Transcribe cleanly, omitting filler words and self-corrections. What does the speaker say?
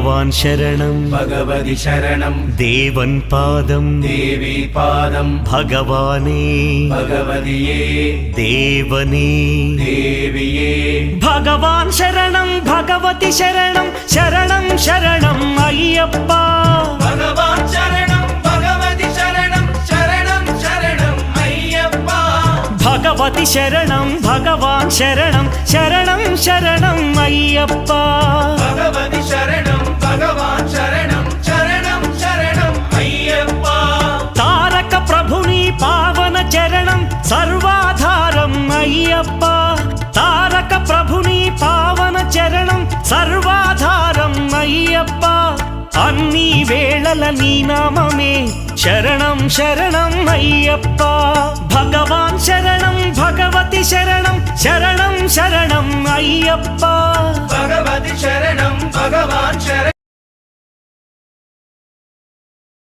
ഭഗവാൻ ശരണം ഭഗവതി ശരണം ദേവൻ പാദം ദേവി പാദം ഭഗവാനേ ഭഗവതിയേ ദേവനേ ദേവിയേ ഭഗവാൻ ശരണം ഭഗവതി ശരണം ശരണം ശരണം അയ്യപ്പ ഭഗവാൻ ശരണം ഭഗവതി ശരണം ശരണം ശരണം അയ്യപ്പ ഭഗവതി ശരണം ഭഗവാൻ ശരണം ശരണം ശരണം അയ്യപ്പ ഭഗവതി ശരണം ഭഗവാൻ ശരണം ശരണം ശരണം അയ്യപ്പ താരക ప్రభుని పావన చరణం సర్వాధారం అయ్యప్ప తారక ప్రభుని పావన చరణం సర్వాధారం అయ్యప్ప అన్ని వేళల నీ నామమే శరణం శరణం అయ్యప్ప భగవాన్ శరణం భగవతి శరణం శరణం శరణం అయ్యప్ప భగవతి శరణం భగవాన్ శరణం